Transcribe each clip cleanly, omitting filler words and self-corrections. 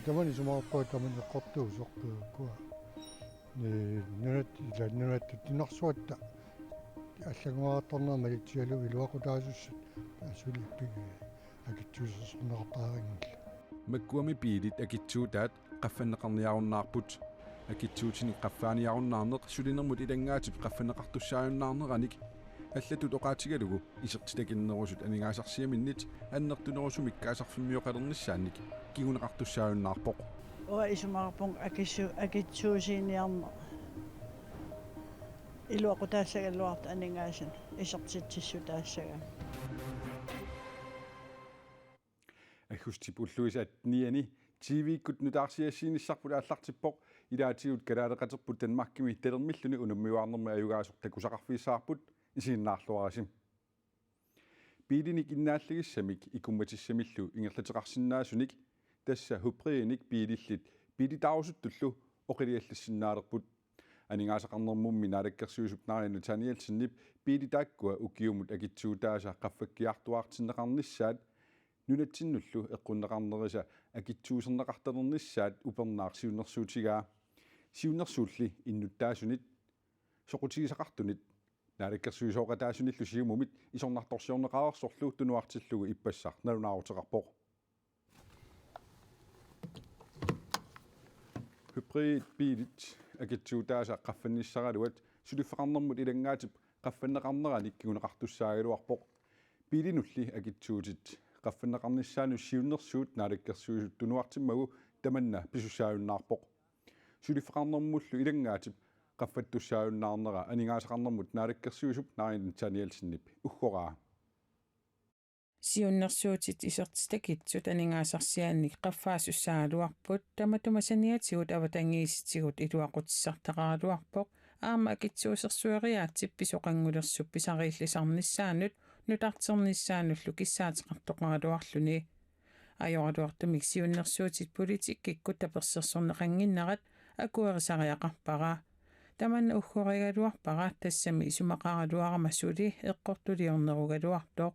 Tamani sumaappa tamani qortuusoqqua nunat tinarsuatta аллагуаатторнерма итсиалу илуақутаасуссат асулиппиги акитсуусернеқартаарингилла маккуами пиилит акитсуутаат qaffannеқарниаруннаарпут акитсуутини qaffааниаруннаарнеқ сулинермут илангаатип qaffannеқартуссааюннаарнераник аллатут оқаатигалугу исертитакиннерусут анигаасарсиаминнит аннертунерусумик каасарфиммиоқалерниссаанник кигунеқартуссааюннаарпоқ уа исумаарпун акитсуусиниарна илуақутаассагаллуарта анингаасан исертитсиссутаассага аггустипуллуисаат ниани тивиккут нутаарсиассииниссарпут ааллартиппоқ илаатигут калаалеқатерпут танмаркими талермиллуни унаммиуаарнерма аюгаасур такусақарфиссаарпут исииннаарлуарасим пилиник иннааллагиссамик икумматиссамиллу ингерлатеқарсинаасуник тасса хуприиник пилиллит пилитаарусуттуллу оқилиаллассиннаалерпут анигаасақарнермумми наалаккерсуусуп наарину таниалсиннип пилитааккуа укиумут акитсуутааса qaffakkiartuaartinneqarnissaat нунатсиннуллу эққуннеқарнериса акитсуусернеқарталерниссаат упернаарсиуннэрсуутигаа сиуннэрсуулли иннуттаасунит соқутигисақартунит наалаккерсуисооқатаасуниллу сиумумит исорнарторсиорнеқарерсорлу тунуартиллугу иппассар налунаарутеқарпоқ hybrid bilit акитсуутааса qaffannissaraluat сулиффеқарнэрмут илангаатип qaffannеқарнераник кигунеқартуссаагалуарпоқ пилинулли акитсуутит qaffannеқарниссаану сиуннэрсуут наалаккерсуусут тунуартиммагу таманна писуссааюннаарпоқ сулиффеқарнэрмуллу илангаатип qaffаттуссааюннаарнера анигаасақарнэрмут наалаккерсуусуп наарин таниалсиннип уггораа сиуннэрсуутит исертитакитсут анигаасарсиаанник qaffaasussaалуарпут таматумасаниатигут аватангииситигут илуақутиссартақаралуарпоқ аама акитсуусерсуариаатсип писоқангулерсуп писарииллисарниссаанут нутартерниссаануллу киссаатеқартоқаралуарлуни ajorluartumik siunnersuutit politikkikku tapersersorneqanginnarat akuerisariaqarpara tamanna uggorigaluarpara tassami isumaqaraluaramassuli eqqortuliornerugaluartoq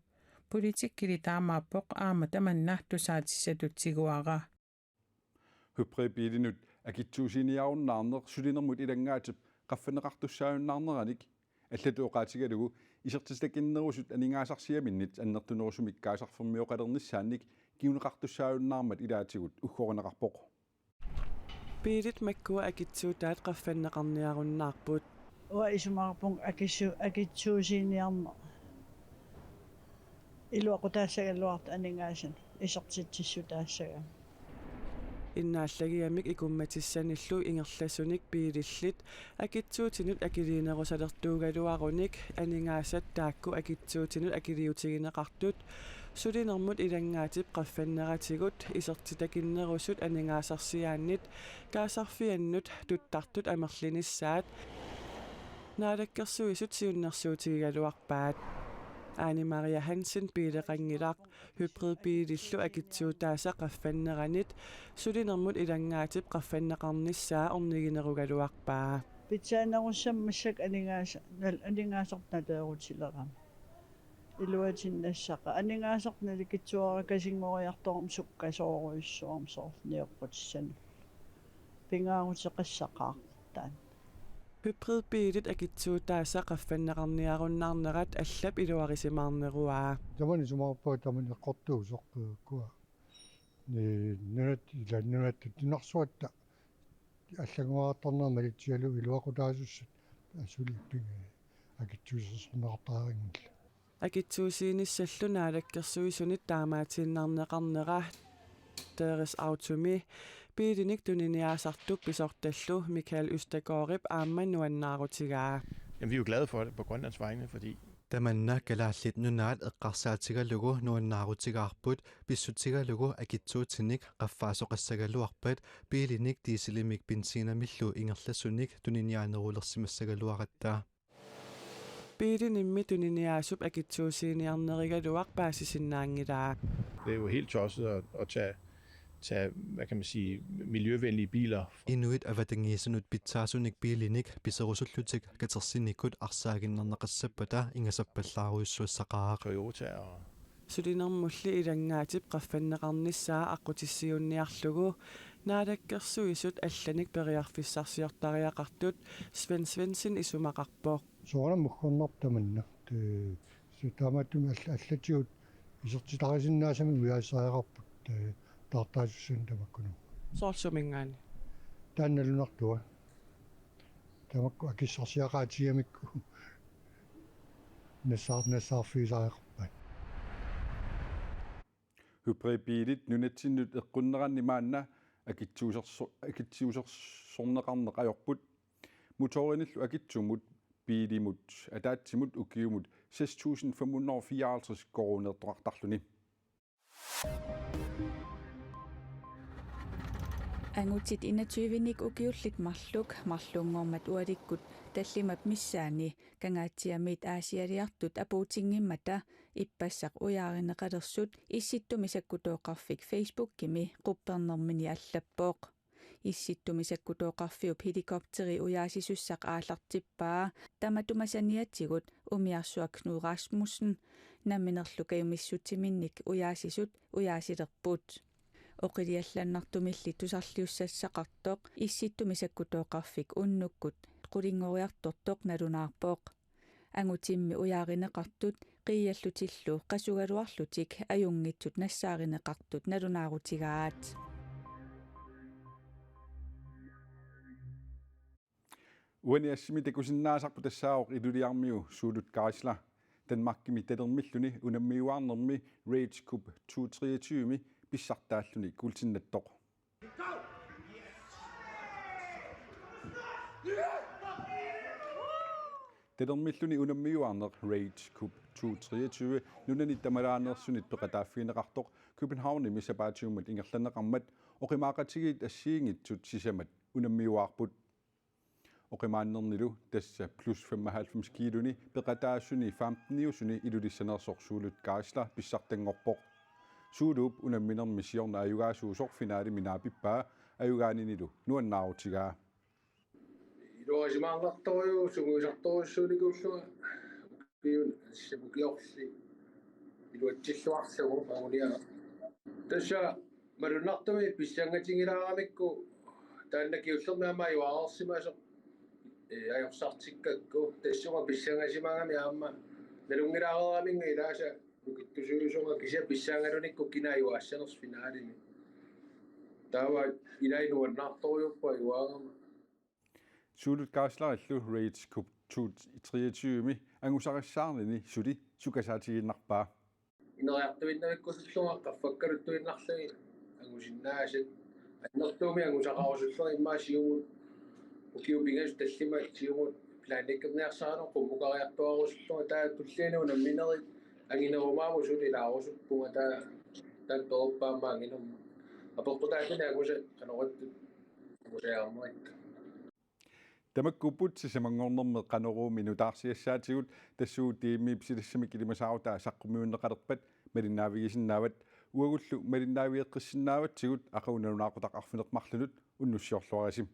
politikkili taamaappoq aama tamanna tusaatissatutsiguara hybridbilinut akitsuusiniarunnаарneq sulinermut ilangaatip qaffaneqartussaayunnaarneranik аллатуоqaatiгалугу исертистакиннерусут анигаасарсиаминнит аннертунерусумик каасарфермиоqalernissaanник киунеqartussaayunnaarmat илаатигут уггоринеqarpoq пилит маккуа акитсуутаат qaffannеqarniarunnaarput уа исумаарпун акитсуусиниарна илуақутаассагаллуарта анигаасан исертитсиссутаассага иннааллагиамик икумматиссаниллу ингерласуник пиилиллит акитсуутинут акилиинерусалертуугалуаруник анингаасат таакку акитсуутинут акилиутигинеқартут сулинермут илангаатип qaffannератигут исертитакиннерусут анингаасарсиааннит каасарфианнут туттартут амерлиниссаат наалаккерсуисут сиуннэрсуутигигалуарпаат Anne Maria Hansen bileqanngilaq hybridbiilillu akitsuutaasa qaffanneranit sulinermut ilangaatip qaffanneqarnissaa orniginerugaluarpaa pitsaanarusammassak aningaasartnateerutilerama iluatinnaassaqa aningaasartnalikitsuarakasingoriartorum sukkasooruyussuum soorniorputissanu pingaaruteqassaqaartaan hybridbiilit akitsuutaasa qaffanneqarniarunnaarnerat allap iluarisimaarneruaa tamani sumaappa tamani qortuusoqqua nunat tinarsuatta аллагуаатторнерма итсиалу илуақутаасуссат асулиппиги акитсуусернеқартаарингилла акитсуусииниссаллу наалаккерсуисунит таамаатииннарнеқарнера Deres automi biilinik tuniniaasartup pisortallu Michael Østergaard aammannuannaarutigaa. Jamen, vi er jo glade for det på Grønlands vegne, fordi Tamanna kalaallit nunaat eqqarsaatigalugu nuannaarutigаарput pissutigalugu akitsuutinik qaffaasoqassagaluarpat biilinik diisilimik bensiinamillu ingerlasunik tuniniaanerulersimassagaluarattaa biilinimmi tuniniaasup akitsuusiiniarnerigaluaq paasisinnaangilaa. Det er jo helt tosset at tage, hvad kan man sige, miljøvenlige biler. Inuit avatangiisunut pitsaasunik biilinik piserusullutik katersinikut arsaaginnerneqassappata ingasappallaaruissuussaqaaq Toyota og sulinermulli ilangaatip qaffanneqarnissaa aqutissiunniarlugu Naadakkersuisut allanik periarfissarsiortariaqartut Sven Svensson isumaqarpoq. Soorna mukkornartamanna taamatum allatigut isertitarisinnaasami uyaassaaqarput taartaasussuun tamakkunu Soorsumingaani. таанналунартуа тамакку акиссарсиақаатиамикку нассаарфисаақарпат Hybribilit nunatsinut eqqunneranni maanna akitsuusersorneqarneq ajorput motorinillu akitsumut biilimut ataatsimut ukiumut 6554 koronertoqartarluni Angutit 21 ukiullit marlungormat ualikkut tallimat missaani kangaatiamit aasialiartut apuutingimmata ippassaq uyaarineqalersut issittumisakkutoqarfik Facebook-kimi quppernermini allappoq issittumisakkutoqarfiup helikopteri uyaasisussaq aallartippaa tamatumasaniatsigut umiarsuak Knud Rasmussen namminerlukayumissutiminnik uyaasisut uyaasilerput oqiliallannartumilli tusarliussaassaqartoq issittumisakkutoqarfik unnukkut qulingoriartortoq nalunaarpoq angutimmi uyaarineqartut qiiallutillu qasugaluarlutik ajungitsut nassaarineqartut nalunaarutigaat Uani assimi takusinnaasarpu tassaaq iluliarmiu suulut karisla Danmarkimi talermilluni unammiuarnermi Rage Cup 2023mi pissartaalluni kulsinnattoq talermilluni unammiuarner Rage Cup 2023 nunani tamalaanersunit peqataaffiineqartoq Københavnimi sapaatiummat ingerlaneqarmat oqimaaqatigit assiingitsut sisamat unammiuaarput oqimaannernilu tassa plus 95 kiloni peqataassuni 15niusuni ilulissanersorsuulut karisla pissartangorpoq suulup unamminermi siorna ajugaasuusoq finaali minaapippaa ajugaaninilu nuannaarutigaa Iluasimaanqartoru sunguisartorussууникууллуга piun sipukiorli iluatsilluarlugu agunia tassa malunartumi pissangatingilaaramikku taannakiullernaama ajuaarsimaso ajorsartikkakku tassunga pissangasimaangami aamma nalungilaareeraminga ilaasa nukittusuusunga kisia pissangalunikku kinaajuaasserners finaalimi taava ilainuannartorujuppa ajuaarama suulut karislarallu Rage Cup 2023mi angusarissаарnini suli sukasaatiginnarpaa ineriartuinnamikkusulluga qaffakkaluttuinnarlagi angusinnaasat annertuumi angusaqarusulleri immaasiumut ukiupingas tallima siumut plaannikkerniarsaano qummukariartuarusulluga taa tullianu namminerit anginerumaamu suli laarusuppunga taa tooppaamma anginerma aportutaatini angusa qanorattut angusaarnerit Tamakkuput sisamangornerme qaneruumi nutaarsiassaatigut tassuu tiimmi psilassamik ilimasaarutaa saqqumuunneqalerpat malinnaavigisinnaavat uagullu malinnaavieqqissinnaavatsigut aqaunalunaaqutaq arfinermarlulut unnussiorluarasim